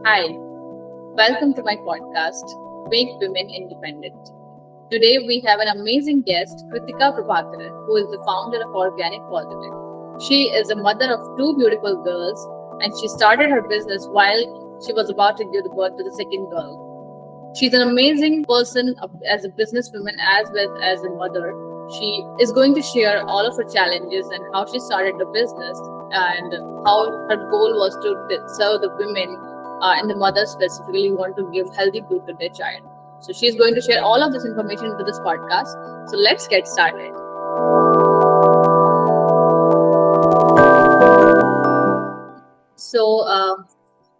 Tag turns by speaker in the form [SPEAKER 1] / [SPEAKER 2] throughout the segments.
[SPEAKER 1] Hi, welcome to my podcast, Make Women Independent. Today we have an amazing guest, Kritika Prabhakaran, who is the founder of Organic Positive. She is a mother of two beautiful girls and she started her business while she was about to give birth to the second girl. She's an amazing person as a businesswoman as well as a mother. She is going to share all of her challenges and how she started the business and how her goal was to serve the women and the mothers specifically who want to give healthy food to their child. So she's going to share all of this information into this podcast. So let's get started. So,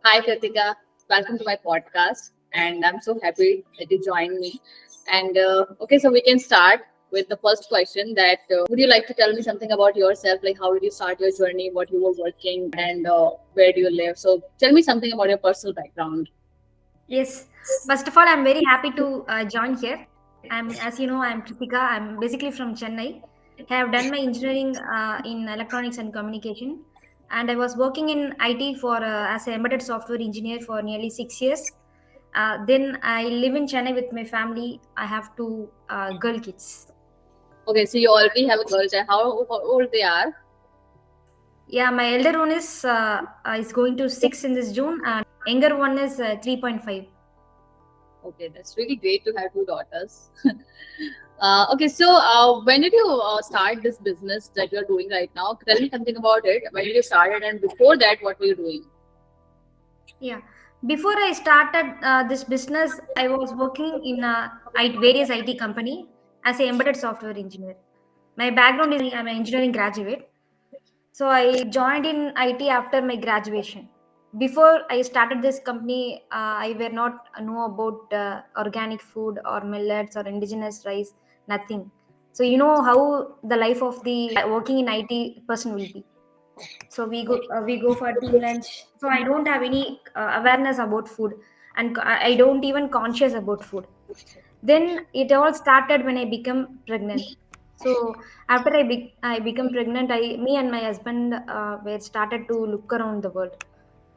[SPEAKER 1] hi Kritika, welcome to my podcast, and I'm so happy that you joined me. And okay, so we can start with the first question. That would you like to tell me something about yourself? Like, how did you start your journey? What you were working, and where do you live? So, tell me something about your personal background.
[SPEAKER 2] Yes. First of all, I'm very happy to join here. As you know, I'm Kritika. I'm basically from Chennai. I have done my engineering in electronics and communication, and I was working in IT for as an embedded software engineer for nearly 6 years. Then I live in Chennai with my family. I have two girl kids.
[SPEAKER 1] Okay, so you already have a girl child. How old they are?
[SPEAKER 2] Yeah, my elder one is going to 6 in this June, and younger one is 3.5.
[SPEAKER 1] Okay, that's really great to have two daughters. Okay, so when did you start this business that you're doing right now? Tell me something about it. When did you start it, and before that, what were you doing?
[SPEAKER 2] Yeah. Before I started this business, I was working in various IT company as an embedded software engineer. My background is I'm an engineering graduate. So I joined in IT after my graduation. Before I started this company, I were not know about organic food or millets or indigenous rice, nothing. So you know how the life of the working in IT person will be. So we go for team lunch. So I don't have any awareness about food, and I don't even conscious about food. Then it all started when I become pregnant. So after I become pregnant, me and my husband were started to look around the world.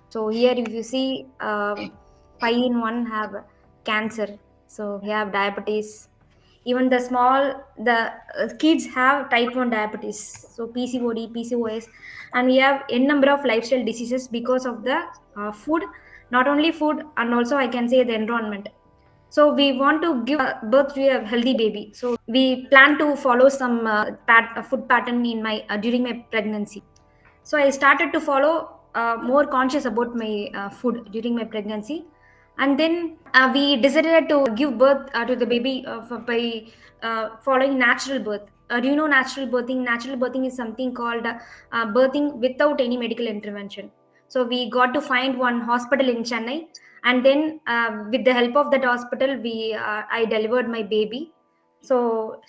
[SPEAKER 2] So here if you see, 5 in 1 have cancer. So we have diabetes. Even the kids have type 1 diabetes, so PCOD, PCOS, and we have n number of lifestyle diseases because of the food. Not only food, and also I can say the environment. So we want to give birth to a healthy baby, so we plan to follow some food pattern in my during my pregnancy. So I started to follow more conscious about my food during my pregnancy. And then we decided to give birth to the baby by following natural birth. Do you know natural birthing? Natural birthing is something called birthing without any medical intervention. So we got to find one hospital in Chennai, and then with the help of that hospital, we I delivered my baby. So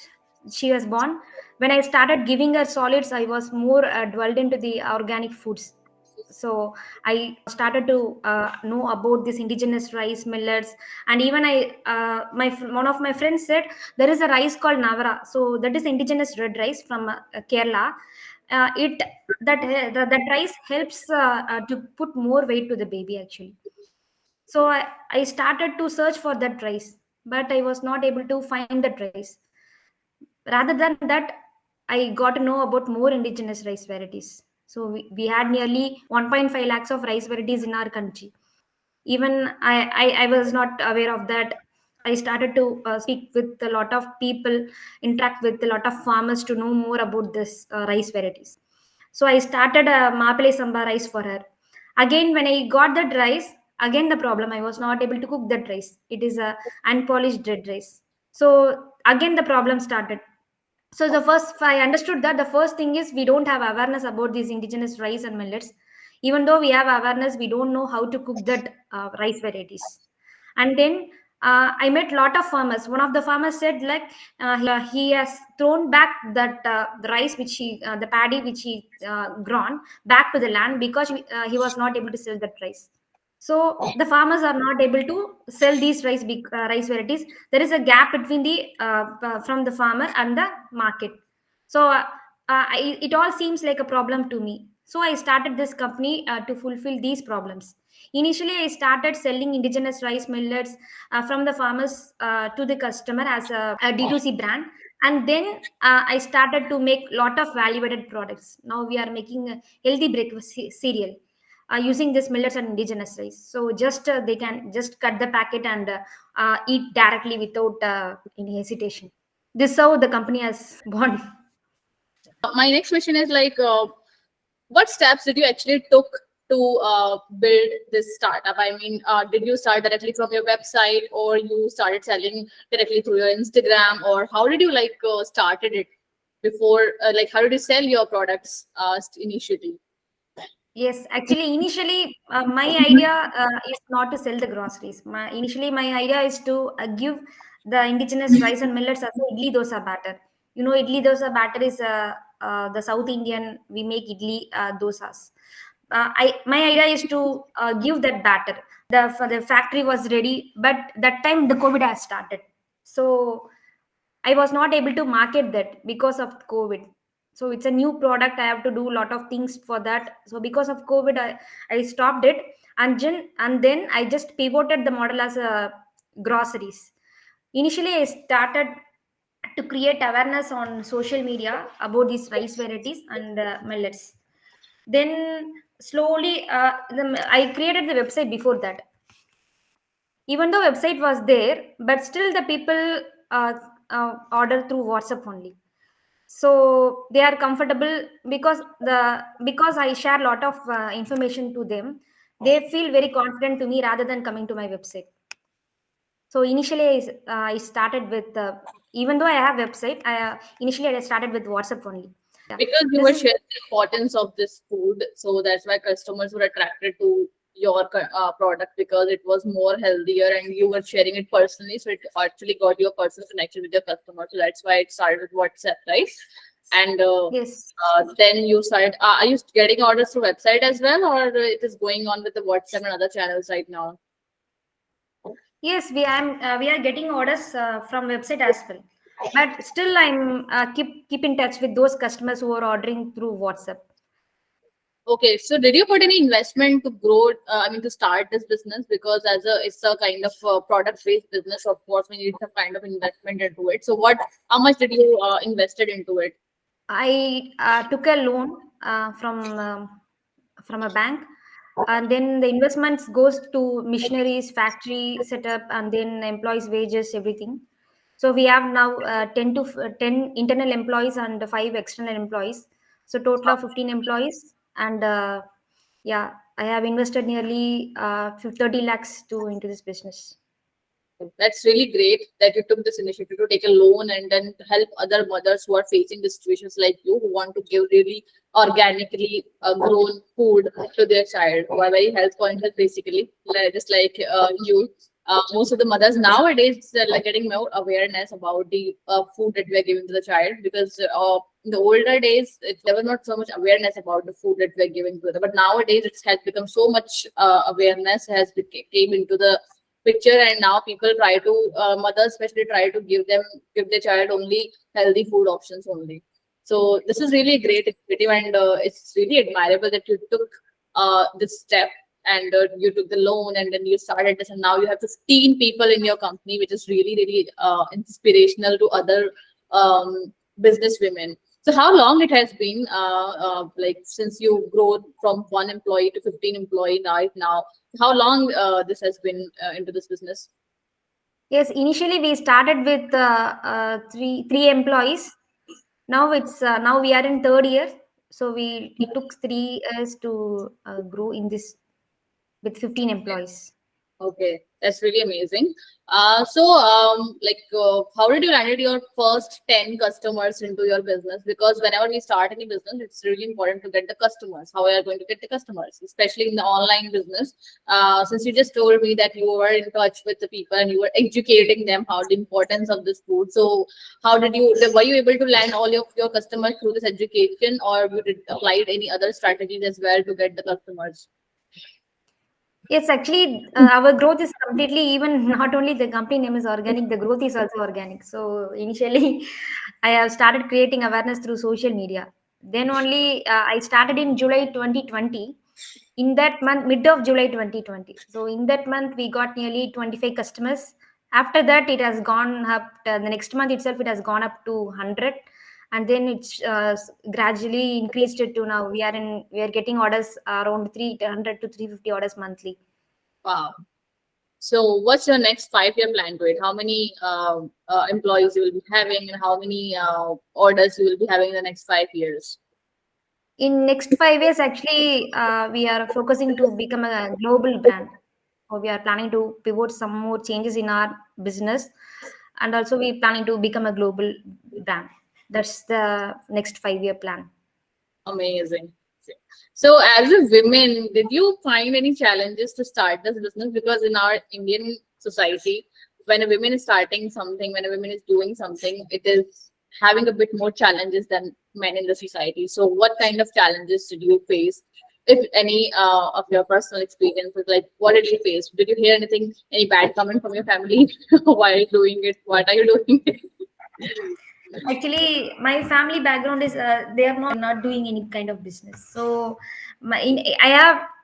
[SPEAKER 2] she was born. When I started giving her solids, I was more dwelled into the organic foods. So I started to know about this indigenous rice millets. And even one of my friends said there is a rice called navara, so that is indigenous red rice from Kerala. It that that rice helps to put more weight to the baby actually. So I started to search for that rice, but I was not able to find that rice. Rather than that, I got to know about more indigenous rice varieties. So we had nearly 1.5 lakhs of rice varieties in our country. Even I was not aware of that. I started to speak with a lot of people, interact with a lot of farmers to know more about this rice varieties. So I started a Mapele Samba rice for her. Again, when I got that rice, again the problem, I was not able to cook that rice. It is a unpolished red rice. So again the problem started. So the first I understood that the first thing is we don't have awareness about these indigenous rice and millets. Even though we have awareness, we don't know how to cook that rice varieties. And then I met lot of farmers. One of the farmers said like he has thrown back that the rice which the paddy which he grown back to the land because he was not able to sell that rice. So the farmers are not able to sell these rice varieties. There is a gap between the from the farmer and the market. So it all seems like a problem to me. So I started this company to fulfill these problems. Initially, I started selling indigenous rice millets from the farmers to the customer as a D2C brand. And then I started to make lot of value-added products. Now we are making a healthy breakfast cereal using this millets and indigenous rice. So just they can just cut the packet and eat directly without any hesitation. This is how the company has born.
[SPEAKER 1] My next question is like, what steps did you actually took to build this startup? I mean, did you start directly from your website, or you started selling directly through your Instagram, or how did you like started it before? Like, how did you sell your products initially?
[SPEAKER 2] Yes, actually, initially, my idea is not to sell the groceries. Initially, my idea is to give the indigenous rice and millets as a idli dosa batter. You know, idli dosa batter is the South Indian, we make idli dosas. My idea is to give that batter. The factory was ready, but that time the COVID has started. So I was not able to market that because of COVID. So it's a new product. I have to do a lot of things for that. So because of COVID, I stopped it. And then I just pivoted the model as a groceries. Initially, I started to create awareness on social media about these rice varieties and millets. Then slowly, I created the website before that. Even though website was there, but still the people order through WhatsApp only. So they are comfortable because I share a lot of information to them. They feel very confident to me rather than coming to my website. So initially I started with even though I have website, initially I started with WhatsApp only. Yeah,
[SPEAKER 1] Because you
[SPEAKER 2] this
[SPEAKER 1] were
[SPEAKER 2] is
[SPEAKER 1] sharing the importance of this food, so that's why customers were attracted to your product, because it was more healthier and you were sharing it personally, so it actually got your personal connection with your customer. So that's why it started with WhatsApp, right? And
[SPEAKER 2] yes.
[SPEAKER 1] then you started, are you getting orders through website as well, or it is going on with the WhatsApp and other channels right now?
[SPEAKER 2] Yes, we are getting orders from website as well, but still I'm keep in touch with those customers who are ordering through WhatsApp.
[SPEAKER 1] Okay, so did you put any investment to grow? I mean, to start this business, because as a it's a kind of product-based business. Of course, we need some kind of investment into it. So, how much did you invested into it?
[SPEAKER 2] I took a loan from a bank, and then the investments goes to missionaries, factory setup, and then employees' wages, everything. So we have now 10 internal employees and 5 external employees. So total of 15 employees, and yeah, I have invested nearly 30 lakhs to into this business.
[SPEAKER 1] That's really great that you took this initiative to take a loan and then help other mothers who are facing the situations like you, who want to give really organically grown food to their child, who are very health conscious, basically, just like you. Most of the mothers nowadays are like getting more awareness about the food that we are giving to the child, because in the older days there was not so much awareness about the food that we are giving to them, but nowadays it has become so much awareness came into the picture, and now people try to mothers especially try to give their child only healthy food options only. So this is really a great initiative, and it's really admirable that you took this step, and you took the loan, and then you started this, and now you have 15 people in your company, which is really really inspirational to other business women. So how long it has been, like, since you grow from one employee to 15 employee now, how long this has been into this business?
[SPEAKER 2] Yes, initially we started with three employees. Now we are in third year, so we it took 3 years to grow in this with 15 employees.
[SPEAKER 1] Okay, that's really amazing. Like, how did you landed your first 10 customers into your business? Because whenever we start any business, it's really important to get the customers. How we are going to get the customers, especially in the online business. Since you just told me that you were in touch with the people and you were educating them how the importance of this food. So, were you able to land all of your customers through this education, or you did applied any other strategies as well to get the customers?
[SPEAKER 2] Yes, actually, our growth is completely even. Not only the company name is organic, the growth is also organic. So initially, I have started creating awareness through social media. Then only I started in July 2020. In that month, mid of July 2020. So in that month, we got nearly 25 customers. After that, it has gone up. The next month itself, it has gone up to 100, and then it's gradually increased it to now. We are getting orders around 300 to 350 orders monthly.
[SPEAKER 1] Wow. So, what's your next 5 year plan to it? How many employees you will be having, and how many orders you will be having in the next 5 years?
[SPEAKER 2] In next 5 years, actually, we are focusing to become a global brand. So we are planning to pivot some more changes in our business, and also we planning to become a global brand. That's the next 5 year plan.
[SPEAKER 1] Amazing. So, as a woman, did you find any challenges to start this business? Because in our Indian society, when a woman is starting something, when a woman is doing something, it is having a bit more challenges than men in the society. So, what kind of challenges did you face? If any of your personal experiences, like what did you face? Did you hear anything, any bad comment from your family while doing it? What are you doing?
[SPEAKER 2] Actually, my family background is they are not doing any kind of business. So I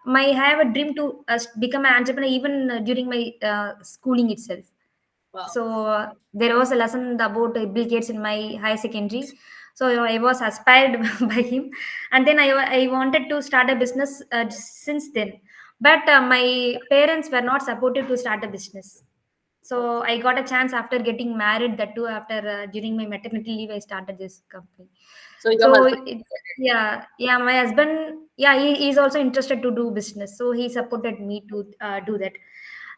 [SPEAKER 2] have a dream to become an entrepreneur even during my schooling itself.
[SPEAKER 1] Wow.
[SPEAKER 2] So there was a lesson about Bill Gates in my high secondary. So I was aspired by him, and then I wanted to start a business since then. But my parents were not supportive to start a business. So I got a chance after getting married. That too, after during my maternity leave, I started this company.
[SPEAKER 1] So, your
[SPEAKER 2] So
[SPEAKER 1] husband.
[SPEAKER 2] yeah, my husband, yeah, he is also interested to do business. So he supported me to do that.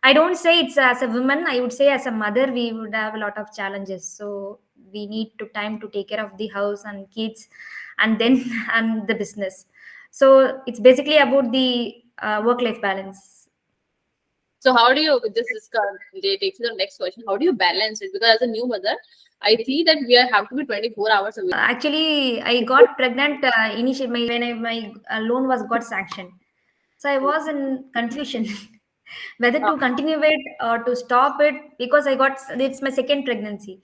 [SPEAKER 2] I don't say it's as a woman. I would say as a mother, we would have a lot of challenges. So we need to time to take care of the house and kids, and then and the business. So it's basically about the work-life balance.
[SPEAKER 1] So how do you, this is they takes me to the next question. How do you balance it? Because as a new mother, I see that we have to be 24 hours away.
[SPEAKER 2] Actually, I got pregnant initially when my loan was got sanctioned. So I was in confusion whether
[SPEAKER 1] Uh,
[SPEAKER 2] to continue it or to stop it because I got it's my second pregnancy.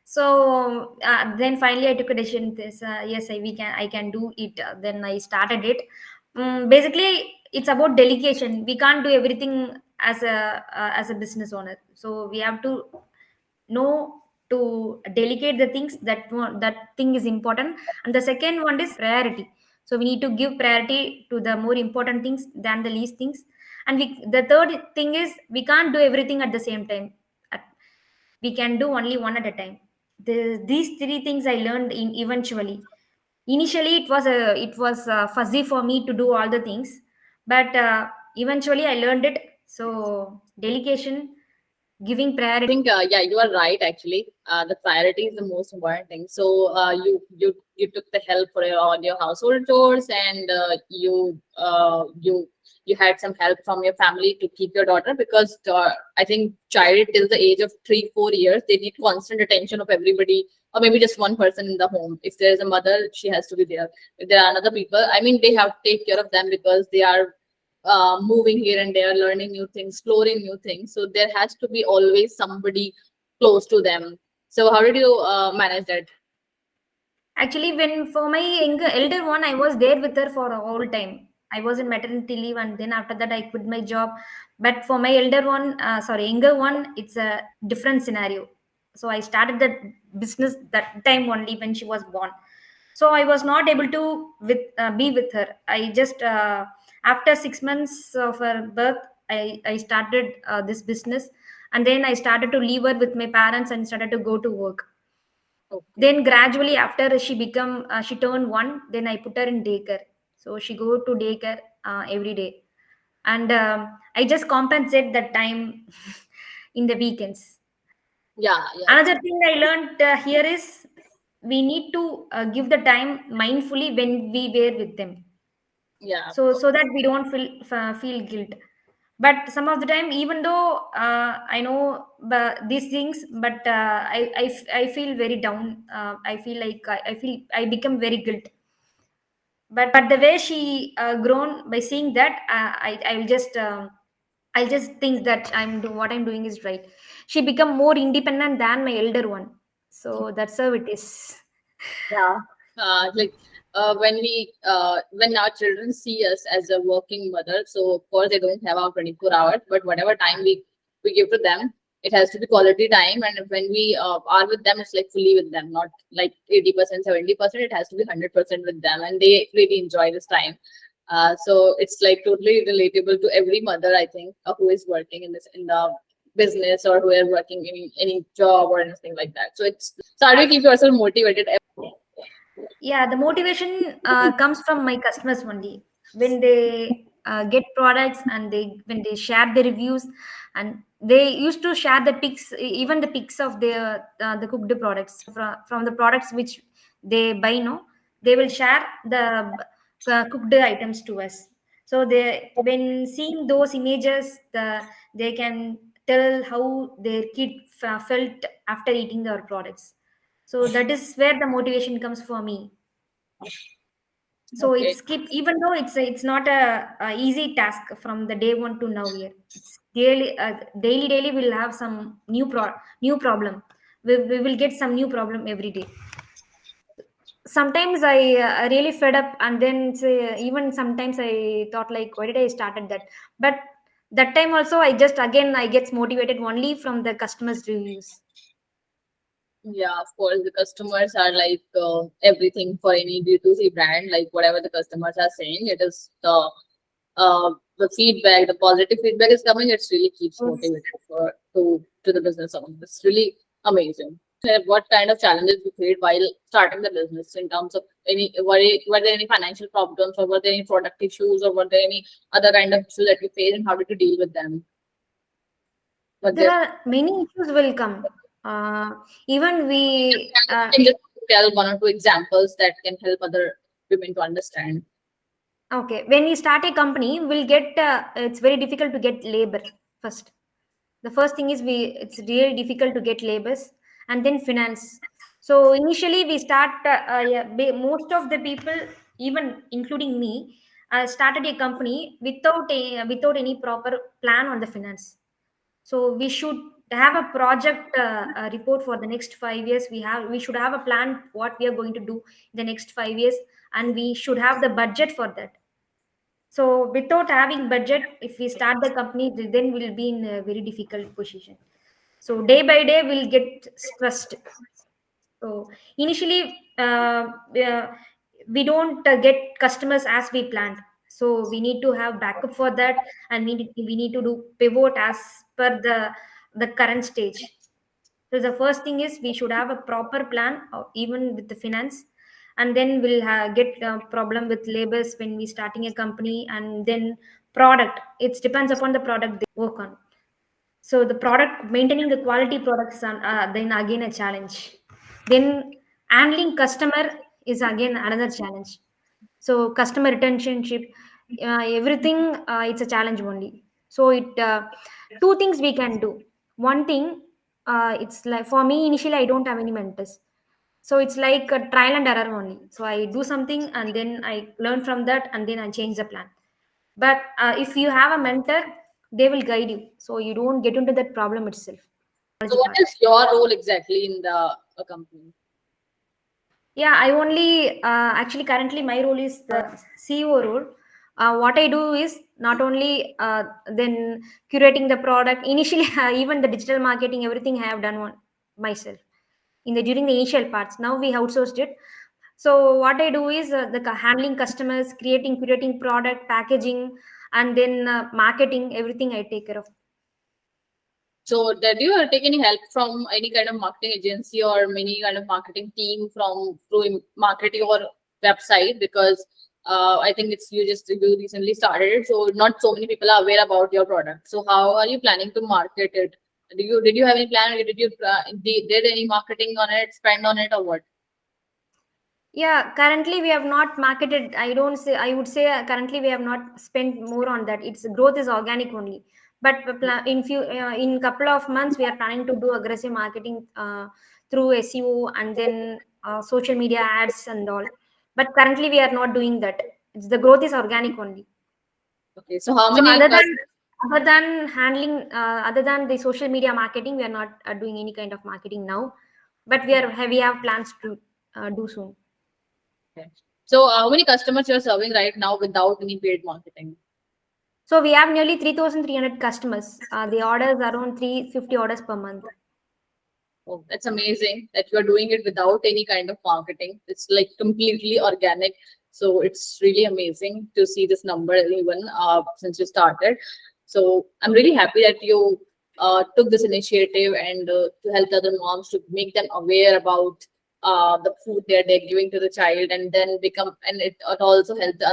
[SPEAKER 2] So then finally I took a decision. This yes, I can do it. Then I started it. Basically, it's about delegation. We can't do everything as a business owner. So we have to know to delegate the things that thing is important, and the second one is priority. So we need to give priority to the more important things than the least things, and the third thing is we can't do everything at the same time. We can do only one at a time. These three things I learned in eventually. Initially it was fuzzy for me to do all the things, but eventually I learned it. So delegation, giving
[SPEAKER 1] I
[SPEAKER 2] priority.
[SPEAKER 1] think yeah, you are right. Actually, the priority is the most important thing. So you took the help for all your household chores, and you had some help from your family to keep your daughter, because I think child till the age of 3 4 years they need constant attention of everybody, or maybe just one person in the home. If there is a mother, she has to be there. If there are other people, I mean, they have to take care of them because they are moving here and there, learning new things, exploring new things. So there has to be always somebody close to them. So how did you manage that?
[SPEAKER 2] Actually, when for my elder one, I was there with her for a whole time. I was in maternity leave, and then after that, I quit my job. But for my elder one, sorry, younger one, it's a different scenario. So I started that business that time only when she was born. So I was not able to be with her. I just after 6 months of her birth, I started this business, and then I started to leave her with my parents and started to go to work.
[SPEAKER 1] Okay.
[SPEAKER 2] Then gradually after she turned one, then I put her in daycare. So she go to daycare every day, and I just compensate that time in the weekends.
[SPEAKER 1] Yeah, yeah,
[SPEAKER 2] Another thing I learned here is we need to give the time mindfully when we were with them,
[SPEAKER 1] yeah.
[SPEAKER 2] so that we don't feel guilt. But some of the time, even though I know these things, but I feel very down. I feel like I become very guilt. But the way she grown by seeing that, I'll just think that what I'm doing is right. She become more independent than my elder one. So that's how it is.
[SPEAKER 1] Yeah. Like when our children see us as a working mother, so of course they don't have our 24 hours, but whatever time we give to them, it has to be quality time. And when we are with them, it's like fully with them, not like 80%, 70%. It has to be 100% with them, and they really enjoy this time. So it's like totally relatable to every mother, I think, who is working in the business, or who are working in any job or anything like that. So how do you keep yourself motivated?
[SPEAKER 2] Yeah, the motivation comes from my customers only. When they get products and they when they share the reviews, and they used to share the pics, even the pics of their the cooked products from the products which they buy. No, they will share the cooked items to us. So they, when seeing those images, they can tell how their kid felt after eating our products. So that is where the motivation comes for me. So
[SPEAKER 1] Okay.
[SPEAKER 2] it's keep, even though it's not a easy task from the day one to now here. It's daily, daily we'll have some new problem. We will get some new problem every day. Sometimes I really fed up, and then say, even sometimes I thought like, why did I started that? But that time also I just again I gets motivated only from the customers reviews.
[SPEAKER 1] Yeah, of course, the customers are like everything for any D2C brand. Like whatever the customers are saying, it is the feedback, the positive feedback is coming. It really keeps
[SPEAKER 2] Yes.
[SPEAKER 1] motivated to the business owner. It's really amazing. What kind of challenges you faced while starting the business in terms of were there any financial problems, or were there any product issues, or were there any other kind of issues that you faced, and how did you deal with them? Were
[SPEAKER 2] There
[SPEAKER 1] there
[SPEAKER 2] are many issues will come. Uh, Even we
[SPEAKER 1] can just tell one or two examples that can help other women to understand?
[SPEAKER 2] okay, when we start a company, we'll get it's very difficult to get labor first. The first thing is it's really difficult to get labors, and then finance. So initially we start yeah, most of the people, even including me, started a company without any proper plan on the finance. So we should have a project report for the next 5 years. We should have a plan what we are going to do in the next 5 years, and we should have the budget for that. So without having budget, if we start the company, then we'll be in a very difficult position. So day by day, we'll get stressed. So initially, we don't get customers as we planned. So we need to have backup for that, and we need to do pivot as per the current stage. So the first thing is we should have a proper plan, even with the finance, and then we'll get a problem with labors when we starting a company, and then product. It depends upon the product they work on. So the product, maintaining the quality products are then again a challenge. Then handling customer is again another challenge. So customer retentionship, everything, it's a challenge only. So it two things we can do. One thing, it's like for me initially I don't have any mentors. So it's like a trial and error only. So I do something and then I learn from that and then I change the plan. But if you have a mentor, they will guide you, so you don't get into that problem itself.
[SPEAKER 1] So, what is your role exactly in the company?
[SPEAKER 2] Yeah, I only actually currently my role is the CEO role. What I do is not only then curating the product initially, even the digital marketing, everything I have done one myself in the during the initial parts. Now we outsourced it. So what I do is handling customers, creating, curating product, packaging, and then marketing. Everything I take care of.
[SPEAKER 1] So, did you take any help from any kind of marketing agency or any kind of marketing team from through marketing or website? Because I think you recently started, so not so many people are aware about your product. So, how are you planning to market it? Did you have any plan? Did you did any marketing on it, spend on it, or what?
[SPEAKER 2] Yeah, currently we have not marketed. I don't say. I would say currently we have not spent more on that. Its growth is organic only. But in couple of months we are planning to do aggressive marketing through SEO and then social media ads and all. But currently we are not doing that. The growth is organic only.
[SPEAKER 1] Okay, so how
[SPEAKER 2] So
[SPEAKER 1] many
[SPEAKER 2] other than handling other than the social media marketing, we are not doing any kind of marketing now. But we have plans to do soon.
[SPEAKER 1] Okay. So, how many customers you're serving right now without any paid marketing?
[SPEAKER 2] So we have nearly 3,300 customers. The orders around 350 orders per month.
[SPEAKER 1] Oh, that's amazing that you are doing it without any kind of marketing. It's like completely organic. So it's really amazing to see this number even since you started. So I'm really happy that you took this initiative and to help the other moms to make them aware about the food they're giving to the child, and then become, and it also helps the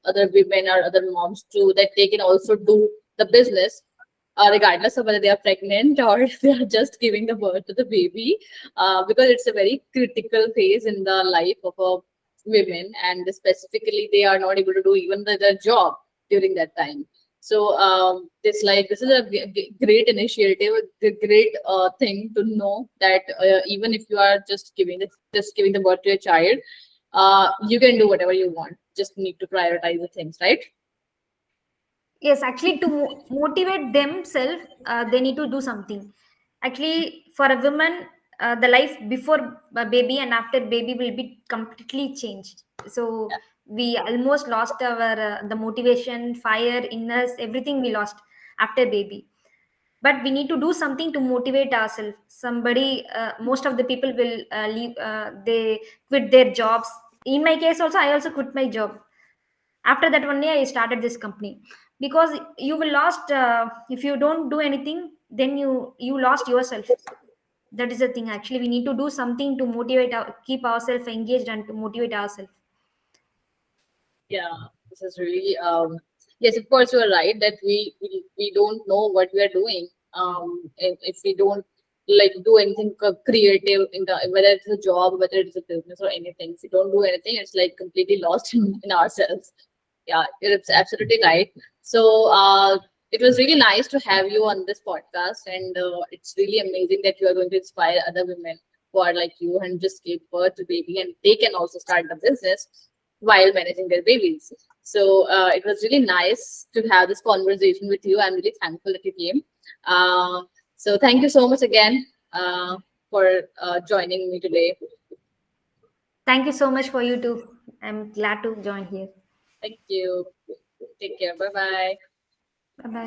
[SPEAKER 1] other women or other moms too, that they can also do the business regardless of whether they are pregnant or they are just giving the birth to the baby, because it's a very critical phase in the life of a women, and specifically they are not able to do even their job during that time. So this is a great initiative, a great thing to know that even if you are just giving the birth to a child, you can do whatever you want. Just need to prioritize the things, right?
[SPEAKER 2] Yes, actually, to motivate themselves, they need to do something. Actually, for a woman, the life before a baby and after baby will be completely changed. So we almost lost our the motivation, fire in us, everything we lost after baby. But we need to do something to motivate ourselves. Somebody, most of the people will leave. They quit their jobs. In my case, also, I also quit my job. After that, one day I started this company, because you will lost, if you don't do anything, then you lost yourself. That is the thing. Actually, we need to do something to motivate keep ourselves engaged and to motivate ourselves.
[SPEAKER 1] Yeah, this is really yes, of course you are right that we don't know what we are doing. If we don't like do anything creative in the, whether it's a job, whether it's a business or anything, if we don't do anything, it's like completely lost in ourselves. Yeah, it's absolutely right. So it was really nice to have you on this podcast, and it's really amazing that you are going to inspire other women who are like you and just gave birth to baby, and they can also start the business while managing their babies. So it was really nice to have this conversation with you. I'm really thankful that you came. So thank you so much again for joining me today.
[SPEAKER 2] Thank you so much for you too. I'm glad to join here.
[SPEAKER 1] Thank you. Take care. Bye bye.
[SPEAKER 2] Bye bye.